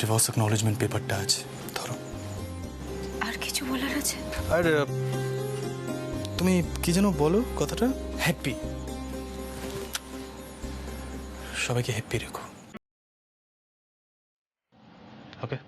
Divorce acknowledgement পেপারটা আছে, ধরো। আর কিছু বলার আছে? আর তুমি কি যেন বলো কথাটা, হ্যাপি, সবাইকে হ্যাপি রেখো, ওকে?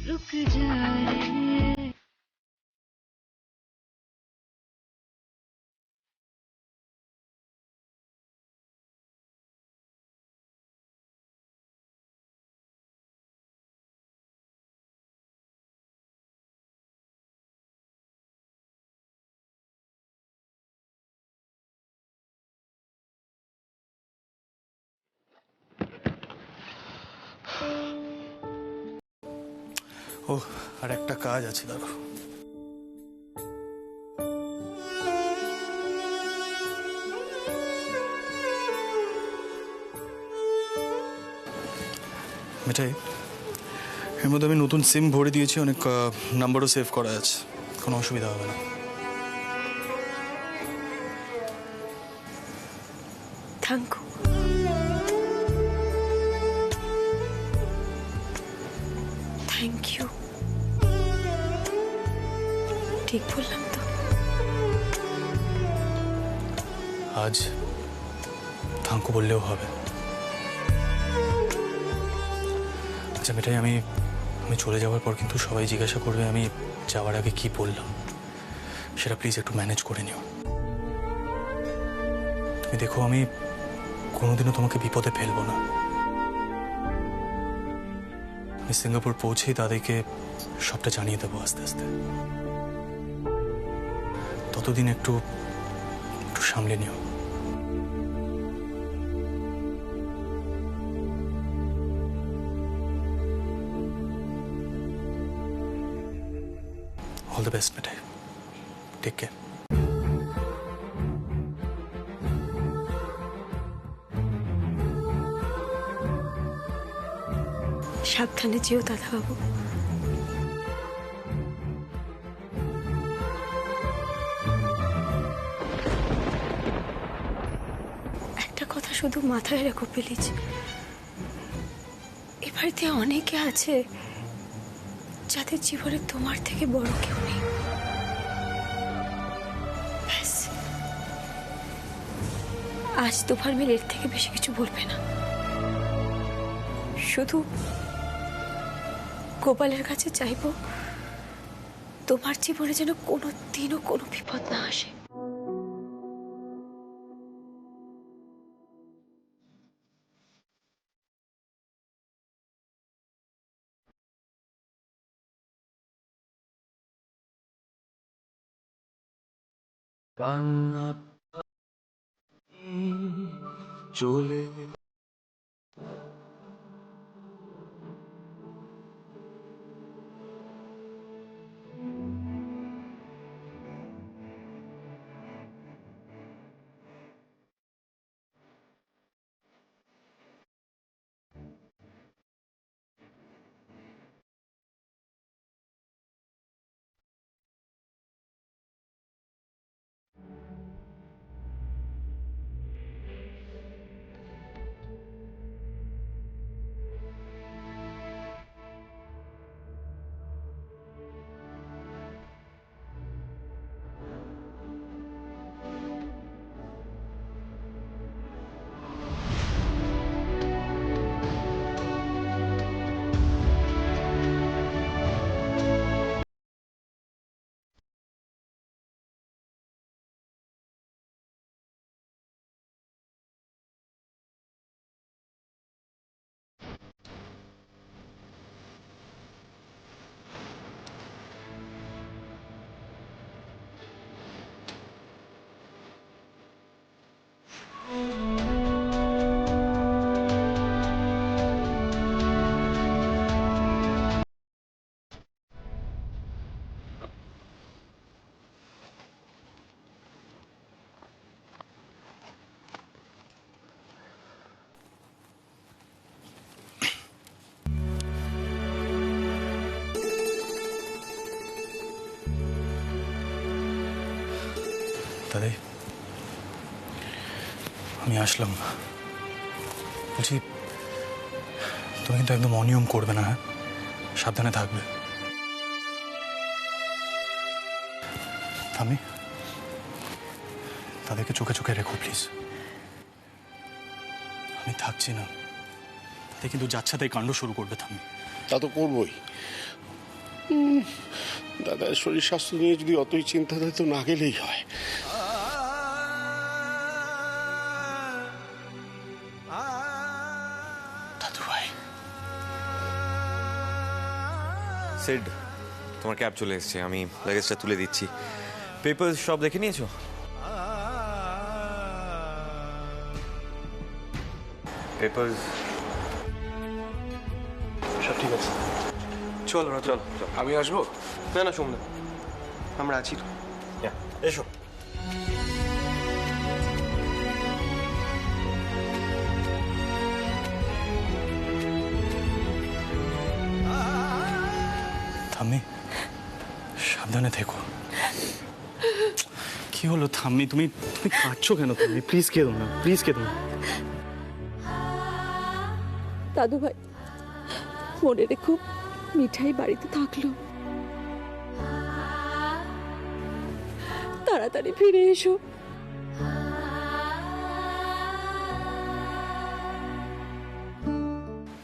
रुक जाए ও, আর একটা কাজ আছে, দাঁড়ো। মিঠাই, এর মধ্যে আমি নতুন সিম ভরে দিয়েছি, অনেক নাম্বারও সেভ করা আছে, কোনো অসুবিধা হবে না। Thank you. Thank you. ঠিক বললাম তো? আজ থাঙ্কু বললেও হবে। আচ্ছা মিঠাই, আমি চলে যাওয়ার পর কিন্তু সবাই জিজ্ঞাসা করবে আমি যাওয়ার আগে কি বললাম, সেটা প্লিজ একটু ম্যানেজ করে নিও। তুমি দেখো, আমি কোনোদিনও তোমাকে বিপদে ফেলবো না। আমি সিঙ্গাপুর পৌঁছেই তাদেরকে সবটা জানিয়ে দেবো আস্তে আস্তে। ততদিন একটু একটু সামলে নিও। All the best Mithai, take care. সাবধানে যেও দাদাবাবু। একটা কথা শুধু মাথায় রেখো প্লিজ, এ বাড়িতে অনেকে আছে যাদের জীবনে তোমার থেকে বড় কেউ নেই। ব্যাস, আজ তোমার মেয়ে এর থেকে বেশি কিছু বলবে না। শুধু গোপালের কাছে চাইবো তোমার জীবনে যেন কোনো দিনও কোনো বিপদ না আসে। চলে দাদাই, আমি আসলাম। বলছি, তুমি কিন্তু একদম অনিয়ম করবে না, হ্যাঁ? সাবধানে থাকবে। আমি তাদেরকে চোখে চোখে রেখো প্লিজ। আমি থাকছি না, তাদের কিন্তু যাচ্ছে তাই কাণ্ড শুরু করবে। থামি, তা তো করবই। দাদার শরীর স্বাস্থ্য নিয়ে যদি অতই চিন্তা থাকে তো না গেলেই হয়। দাদু ভাই। সিড, তোমার ক্যাব চলে এসেছে, আমি লাগেজটা তুলে দিচ্ছি। পেপার সব দেখে নিয়েছো? পেপার সব ঠিক আছে। চল ওরা, চল। আমি আসবো? না না, সোমনাথ, আমরা আছি তো। এসো। থামি, সাবধানে থেকো। কি হলো থামি? তুমি তুমি কাঁদছো কেন? তুমি প্লিজ কেঁদো না, প্লিজ কেঁদো না। দাদু ভাই, মনে রেখো, মিঠাই বাড়িতে থাকলো। তাড়াতাড়ি ফিরে এসো।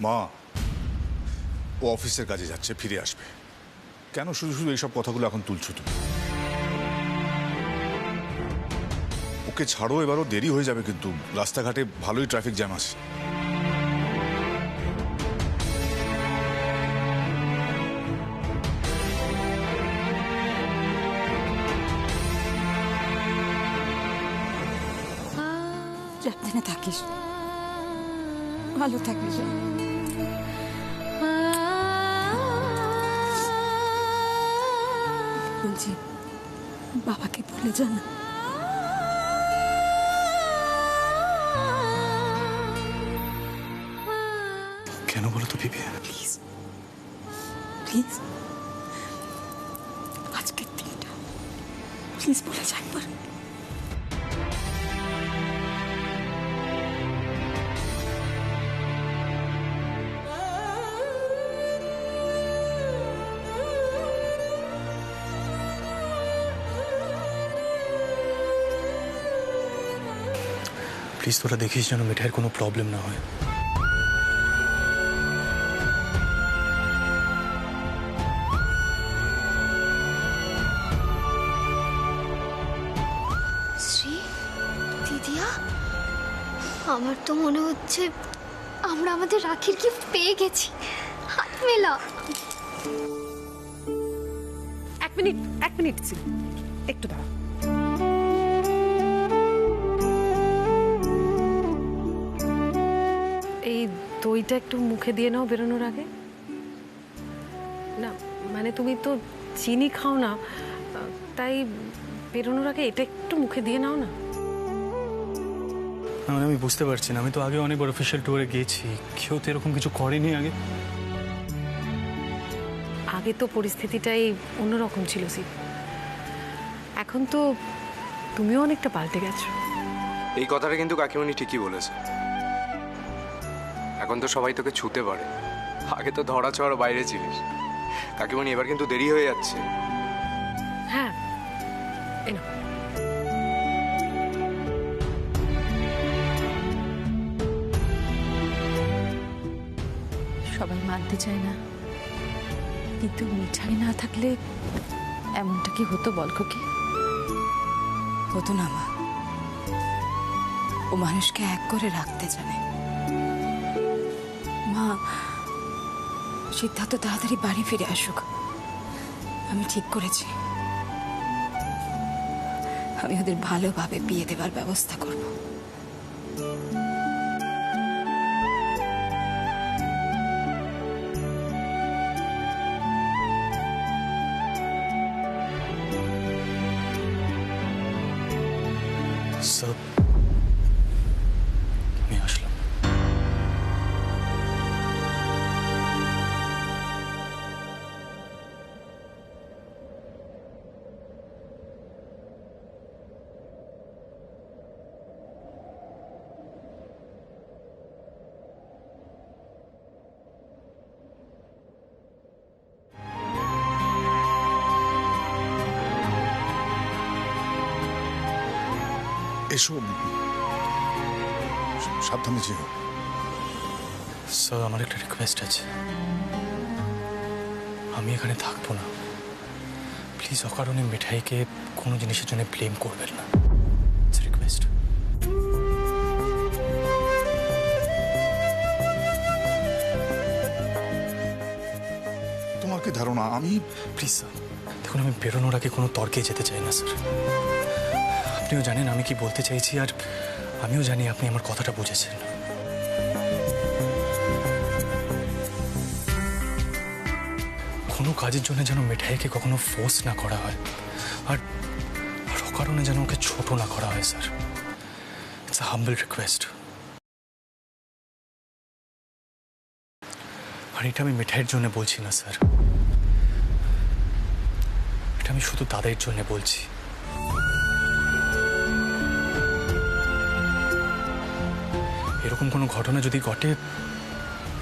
মা, ও অফিসের কাজে যাচ্ছে, ফিরে আসবে। কেন শুধু শুধু এইসব কথাগুলো এখন তুলছো তুমি? ওকে ছাড়ো, এবারও দেরি হয়ে যাবে, কিন্তু রাস্তাঘাটে ভালোই ট্রাফিক জ্যাম আছে। সাবধানে থাকিস, ভালো থাকিস। বলছি, বাবাকে ভুলে যা না। কেন বলো তো বিবি? প্লিজ প্লিজ, আজকের দিনটা প্লিজ বলে যা একবার। প্লিজ তোরা দেখিস যেন মিঠাইয়ের কোনো প্রবলেম না হয়। শ্রী, দিদিয়া, আমার তো মনে হচ্ছে আমরা আমাদের রাখির গিফট পেয়ে গেছি। হাত মেলা। এক মিনিট ছিল, একটু দাঁড়া। এই দইটা একটু মুখে দিয়ে নাও বেরোনোর আগে। না মানে তুমি তো চিনি খাও না, তাই বেরোনোর আগে এটা একটু মুখে দিয়ে নাও না। মানে আমি বুঝতে পারছি না, আমি তো আগে অনেকবার অফিসিয়াল ট্যুরে গেছি, কেউ তো এরকম কিছু করেনি আগে। আগে তো পরিস্থিতিটাই অন্যরকম ছিল সি, এখন তো তুমিও অনেকটা পাল্টে গেছো। এই কথাটা কিন্তু কাকিমণি ঠিকই বলেছে। এখন তো সবাই তোকে ছুতে পারে, আগে তো ধরা ছোঁয়ার বাইরে ছিলিস। কাকিমণি, এবার কিন্তু দেরি হয়ে যাচ্ছে। হ্যাঁ, এনো। সবাই মানতে চায় না, কিন্তু মিঠাই না থাকলে এমনটা কি হতো বল খুকি? হতো না মা। ও মানুষকে এক করে রাখতে জানে। মা, সিদ্ধার্থ তাড়াতাড়ি বাড়ি ফিরে আসুক। আমি ঠিক করেছি, আমি ওদের ভালোভাবে বিয়ে দেবার ব্যবস্থা করব। সব আমি আসলাম। এসো, সাবধানে যেও। স্যার আমার একটা রিকোয়েস্ট আছে, আমি এখানে থাকবো না। প্লিজ অকারণে মিঠাইকে কোনো জিনিসের জন্য ব্লেম করবেন না, রিকোয়েস্ট। তোমার কি ধারণা আমি? প্লিজ স্যার, দেখুন আমি বেরোনোর আগে কোনো তর্কে যেতে চাই না স্যার। আপনিও জানেন আমি কি বলতে চাইছি, আর আমিও জানি আপনি আমার কথাটা বুঝেছেন। কোনো কাজের জন্য যেন মিঠাইকে কখনো ফোর্স না করা হয়, আর অকারণে যেন ওকে ছোট না করা হয় sir. It's a humble request. আর এটা আমি মিঠাইয়ের জন্য বলছি না স্যার, এটা আমি শুধু দাদার জন্য বলছি। এরকম কোনো ঘটনা যদি ঘটে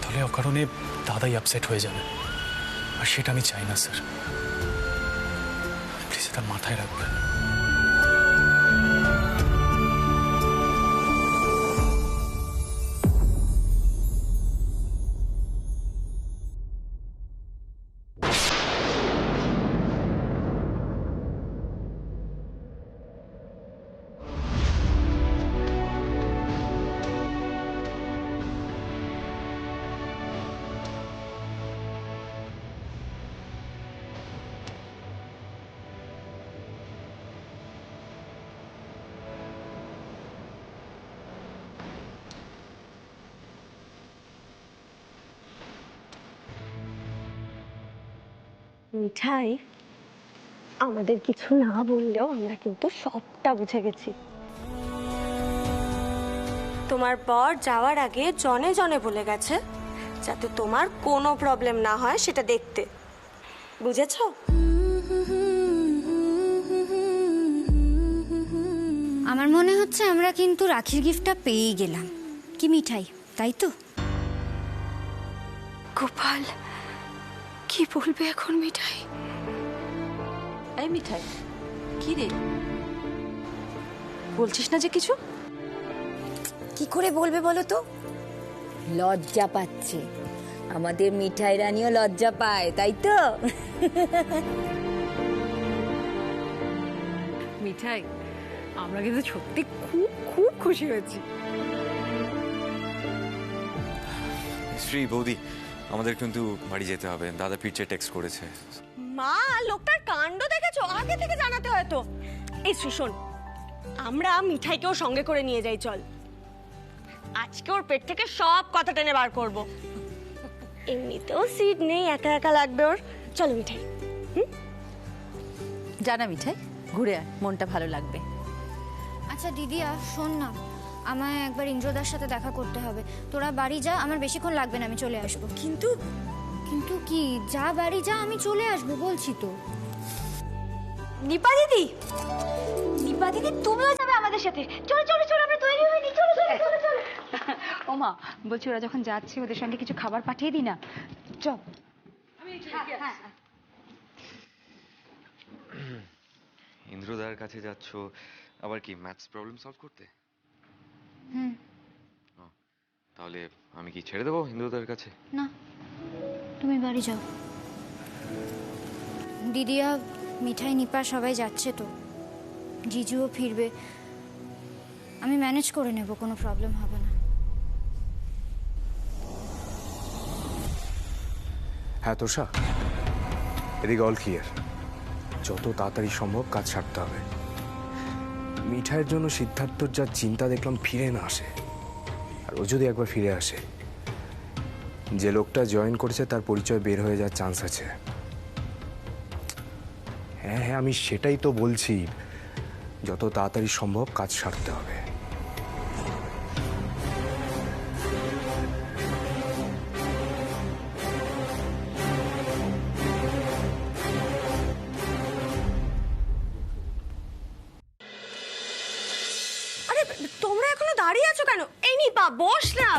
তাহলে অকারণে দাদাই আপসেট হয়ে যাবে, আর সেটা আমি চাই না স্যার। প্লিজ এটা মাথায় রাখবেন। মিঠাই, আমাদের কিছু না বললেও আমরা কিন্তু সবটা বুঝে গেছি। তোমার বর যাওয়ার আগে জনে জনে বলে গেছে যাতে তোমার কোনো প্রবলেম না হয় সেটা দেখতে, বুঝেছো? আমার মনে হচ্ছে আমরা কিন্তু রাখির গিফটটা পেয়েই গেলাম, কি মিঠাই, তাই তো? গোপাল কি বলবে এখন মিঠাই? এই মিঠাই, কি রে বলছিস না যে কিছু? কি করে বলবে বলো তো? লজ্জা পাচ্ছে। আমাদের মিঠাই রানীও লজ্জা পায়, তাই তো? মিঠাই, আমরা কিন্তু সত্যি খুব খুব খুশি হয়েছি। শ্রী বৌদি, আমাদের কিন্তু বাড়ি যেতে হবে, দাদা পিঠে টেক্সট করেছে। মা, লোকটার কাণ্ড দেখেছো? আগে থেকে জানাতে হয়তো। এই শোন, আমরা মিঠাইকেও সঙ্গে করে নিয়ে যাই, চল। আজকে ওর পেট থেকে সব কথা টেনে বার করব। এমনিতেও সিট নেই, একা একা লাগবে ওর। চলো মিঠাই। জানা মিঠাই, ঘুরে আয়, মনটা ভালো লাগবে। আচ্ছা দিদিয়া, শোন না, আমায় একবার ইন্দ্রদার সাথে দেখা করতে হবে। তোরা বাড়ি যা, আমার বেশিক্ষণ লাগবে না, আমি চলে আসবো। কিন্তু কিন্তু কি, যা বাড়ি যা, আমি চলে আসবো বলছি তো। নিপা দিদি, নিপা দিদি তুমিও যাবে আমাদের সাথে। চলো চলো চলো, আমরা তৈরি হয়ে নি, চলো চলো চলো চলো। ও মা, বলছি ওরা যখন যাচ্ছে ওদের সঙ্গে কিছু খাবার পাঠিয়ে দি না, চল। ইন্দ্রদার কাছে যাচ্ছ আবার কি ম্যাথস প্রবলেম সলভ করতে? তাহলে আমি কি ছেড়ে দেবো ইন্দ্রদার কাছে? না, তুমি বাড়ি যাও। দিদিয়া, মিঠাই, নিপা সবাই যাচ্ছে তো, জিজুও ফিরবে, আমি ম্যানেজ করে নেব, কোনো প্রবলেম হবে না। হ্যাঁ তোষা, এদিকে অল ক্লিয়ার। যত তাড়াতাড়ি সম্ভব কাজ সারতে হবে। মিঠাইয়ের জন্য সিদ্ধার্থর যা চিন্তা দেখলাম, ফিরে না আসে। আর ও যদি একবার ফিরে আসে, যে লোকটা জয়েন করেছে তার পরিচয় বের হয়ে যাওয়ার চান্স আছে। হ্যাঁ হ্যাঁ, আমি সেটাই তো বলছি, যত তাড়াতাড়ি সম্ভব কাজ সারতে হবে। আরে তোমরা এখনো দাঁড়িয়ে আছো কেন? এই নিপা, বস না।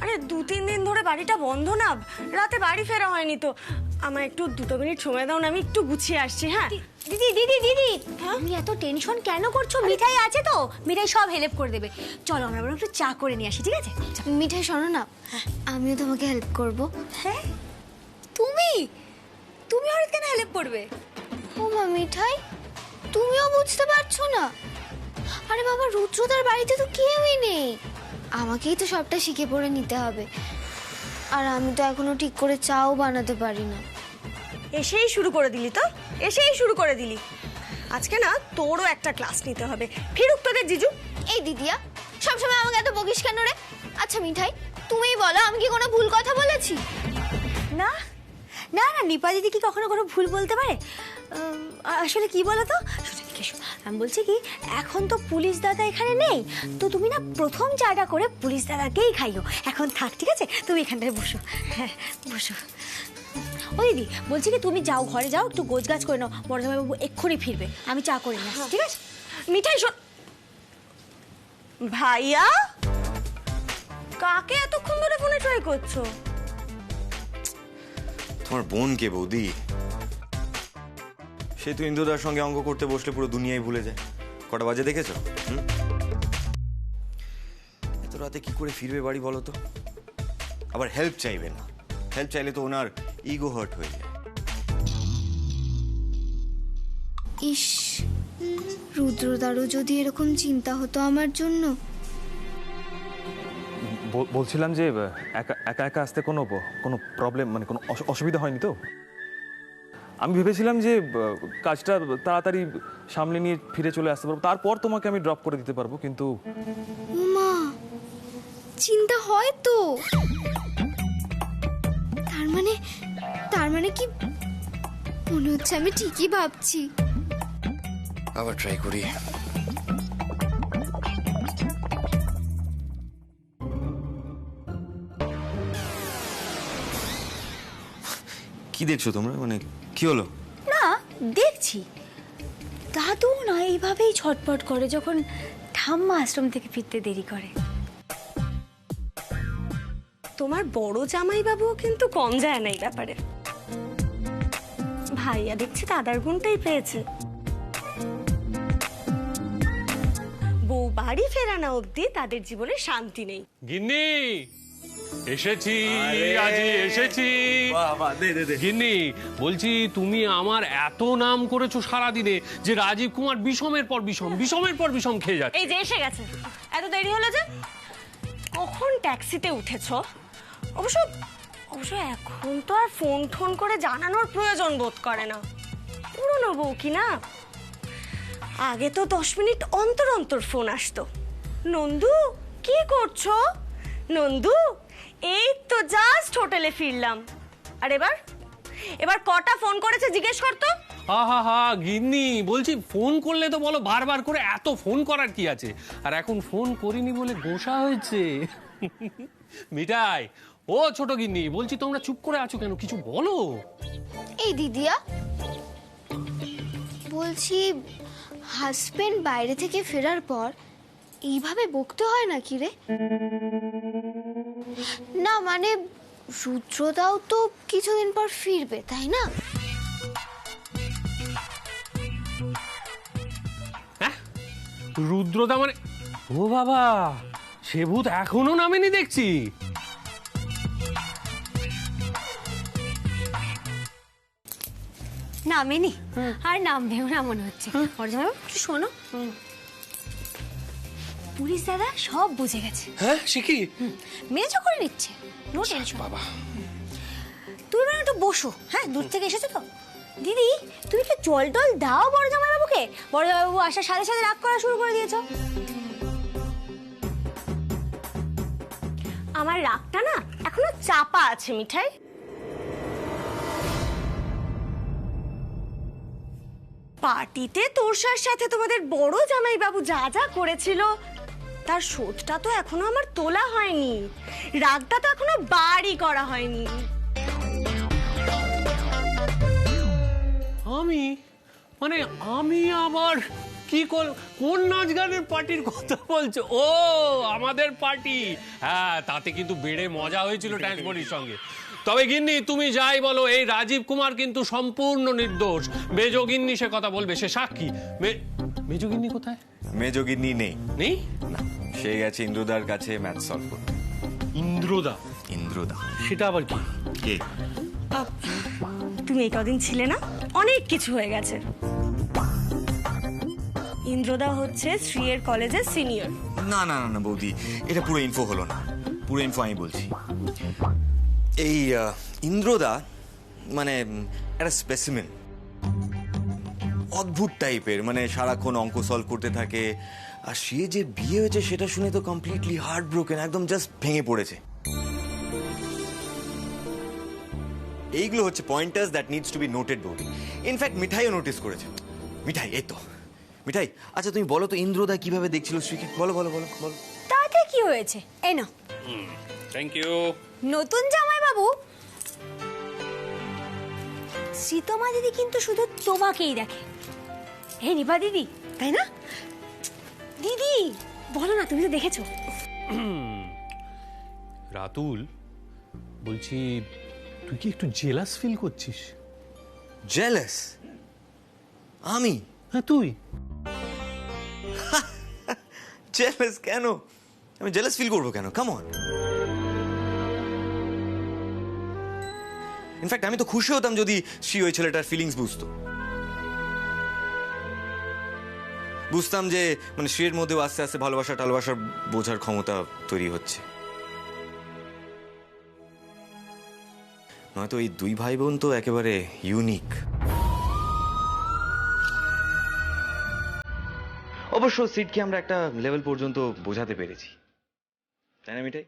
আরে 2-3 দিন ধরে বাড়িটা বন্ধ না, রাতে বাড়ি ফেরা হয়নি তো। আমার একটু 2 মিনিট সময় দাও না, আমি একটু গুছিয়ে আসছি। হ্যাঁ দিদি দিদি দিদি তুমি এত টেনশন কেন করছো? মিঠাই আছে তো, মিঠাই সব হেল্প করে দেবে। চলো আমরা বরং একটু চা করে নিয়ে আসি, ঠিক আছে? মিঠাই শোনো না, আমিও তোমাকে হেল্প করব। হ্যাঁ তুমি তুমি হঠাৎ কেন হেল্প করবে? ও মা মিঠাই, তুমিও বুঝতে পারছো না? আরে বাবা, রুদ্রদার বাড়িতে তো কেউই নেই, আমাকেই তো সবটা শিখে পড়ে নিতে হবে। আর আমি তো এখনো ঠিক করে চাও বানাতে পারি না। এসেই শুরু করে দিলি তো, এসেই শুরু করে দিলি। আজকে না তোরও একটা ক্লাস নিতে হবে। ফিরুক তোদের জিজু। এই দিদিয়া, সবসময় আমাকে এত বকিস কেন রে? আচ্ছা মিঠাই, তুমিই বলো, আমি কি কোনো ভুল কথা বলেছি? না না না, নিপা দিদি কি কখনো কোনো ভুল বলতে পারে? আসলে কি বলো তো, আমি বলছি কি, এখন তো পুলিশ দাদা এখানে নেই, তো তুমি না প্রথম চাটা করে পুলিশ দাদাকেই খাইও। এখন থাক, ঠিক আছে? তুমি এখানটায় বসো। হ্যাঁ বসো। ও দিদি, বলছি কি তুমি যাও, ঘরে যাও, একটু গোছগাছ করে নাও, বড় জামাইবাবু এক্ষুনি ফিরবে, আমি চা করে নিই, ঠিক আছে? মিঠাই শোন। ভাইয়া, কাকে এতক্ষণ ধরে ফোনে ট্রাই করছো? তোমার বোন কে বৌদি? সে তো ইন্দুদার সঙ্গে অঙ্ক করতে বসলে পুরো দুনিয়াই ভুলে যায়। কটা বাজে দেখেছো? এত রাতে কি করে ফিরবে বাড়ি বলো তো? আবার হেল্প চাইবে না, হেল্প চাইলে তো ওনার ইগো হার্ট হয়ে যায়। ইস, রুদ্রদারও যদি এরকম চিন্তা হতো আমার জন্য। বলছিলাম যে একা একা আসতে কোনো প্রবলেম, মানে কোনো অসুবিধা হয়নি তো? আমি ভেবেছিলাম যে কাজটা তাড়াতাড়ি সামলে নিয়ে ফিরে চলে আসতে পারবো, তারপর তোমাকে আমি ড্রপ করে দিতে পারবো। কিন্তু মা, চিন্তা হয় তো? তার মানে কি মনে হচ্ছে আমি ঠিকই ভাবছি? আবার ট্রাই করি। কি দেখছো তোমরা? মানে কি হলো? না দেখছি, দাদু না এইভাবেই ছটপট করে যখন ঠাম্মা আশ্রম থেকে ফিরতে দেরি করে। তোমার বড় জামাইবাবুও কিন্তু কম যায় না এই ব্যাপারে। ভাইয়া দেখছি দাদার গুণটাই পেয়েছে। বউ বাড়ি ফেরানো অবধি তাদের জীবনে শান্তি নেই। গিন্নি এসেছি, আজি এসেছি। গিন্নি বলছি, তুমি আমার এত নাম করেছো সারাদিনে যে রাজীব কুমার বিষমের পর বিষম খেয়ে যাচ্ছে। এই যে এসে গেছে, এত দেরি হলো যে? কখন ট্যাক্সিতে উঠেছো? অবশ্য এখন তো আর ফোন করে জানানোর প্রয়োজন বোধ করে না। পুরনো বউ কি না? আগে তো 10 মিনিট অন্তর অন্তর ফোন আসতো। নন্দু কি করছো? নন্দু এই তো জাস্ট হোটেলে ফিরলাম। আর এবার কটা ফোন করেছে জিজ্ঞেস করতো। হা গিন্নি বলছি, ফোন করলে তো বলো বারবার করে, এত ফোন করার কি আছে? আর এখন ফোন করিনি বলে গোসা হয়েছে। মিঠাই, ও ছোট গিন্নি, বলছি তোমরা চুপ করে আছো কেন? কিছু বলো। এই দিদিয়া, বলছি হাজবেন্ড বাইরে থেকে ফেরার পর এইভাবে বকতে হয় নাকি রে? না মানে রুদ্রদাও তো কিছুদিন পর ফিরবে, তাই না? রুদ্রদা মানে? ও বাবা, সে ভূত এখনো নামেনি দেখছি। নামেনি আর নামবেও না মনে হচ্ছে। শোনো, পুলিশ দাদা সব বুঝে গেছে। হ্যাঁ, সে কি? মেজো করে নিচ্ছে, নো টেনশন। বাবা তুমি মানে একটু বসো। হ্যাঁ, দূর থেকে এসেছো তো। দিদি তুমি একটু জল টল দাও বড় জামাইবাবুকে। বড় জামাইবাবু আসার সাথে সাথে রাগ করা শুরু করে দিয়েছো। আমার রাগটা না এখনো চাপা আছে মিঠাই। পার্টিতে তোরসার সাথে তোমাদের বড় জামাইবাবু যা যা করেছিল তার শোধটা তো এখনো আমার তোলা হয়নি। রাগটা তো এখনো বাড়ি করা হয়নি। আমি আবার কি কোন নাচ গানের পার্টির কথা বলছো? ও আমাদের পার্টি, হ্যাঁ, তাতে কিন্তু বেড়ে মজা হয়েছিল ড্যান্স বডির সঙ্গে। তবে গিন্নি তুমি যাই বলো, এই রাজীব কুমার কিন্তু সম্পূর্ণ নির্দোষ। মেজ গিন্নি সে কথা বলবে, সে সাক্ষী। মেজ গিন্নি কোথায়? মেজ গিন্নি নেই। নেই না, সে গেছে ইন্দ্রদার কাছে ম্যাথ সলভ করতে। ইন্দ্রদা? ইন্দ্রদা সেটা আবার কি? কে? তুমি এই কদিন ছিলে না, অনেক কিছু হয়ে গেছে। ইন্দ্রদা হচ্ছে শ্রীয়ের কলেজের সিনিয়র। না না না বৌদি, এটা পুরো ইনফো হলো না। পুরো ইনফো আমি বলছি। এই ইন্দ্রদা মানে একটা স্পেসিমেন, অদ্ভুত টাইপের, মানে সারাক্ষণ অঙ্ক সলভ করতে থাকে। আর সে যে বিয়ে হয়েছে সেটা শুনে তো কমপ্লিটলি হার্ট ব্রোকেন, একদম জাস্ট ভেঙে পড়েছে। এইগুলো হচ্ছে pointers that needs to be noted বৌদি। ইনফ্যাক্ট মিঠাইও নোটিস করেছে। মিঠাই, এই তো মিঠাই, আচ্ছা তুমি বলো তো ইন্দ্রদা কিভাবে দেখছিল শ্রীকে? বলো বলো বলো বলো। তাতে কি হয়েছে? এই না, থ্যাংক ইউ। নতুন জামাই বাবু, সীতমা দিদি কিন্তু শুধু তোমাকেই দেখে। হে নিপা দিদি, তাই না? দিদি বলো না, তুমি তো দেখেছো। রাতুল, বলছি তুই কি একটু জেলাস ফিল করছিস? জেলাস? আমি? হ্যাঁ তুই। জেলাস কেন? আমি জেলাস ফিল করবো কেন? Come on. ইনফ্যাক্ট আমি তো খুশি হতাম যদি শ্রী ওই ছেলেটার ফিলিংস বুঝতো। বুঝতাম যে মানে শ্রীর মধ্যেও আস্তে আস্তে ভালোবাসা টালবাসার বোঝার ক্ষমতা তৈরি হচ্ছে। নয়তো এই দুই ভাই বোন তো একেবারে ইউনিক। অবশ্য সিটকে আমরা একটা লেভেল পর্যন্ত বোঝাতে পেরেছি, তাই না মিঠাই?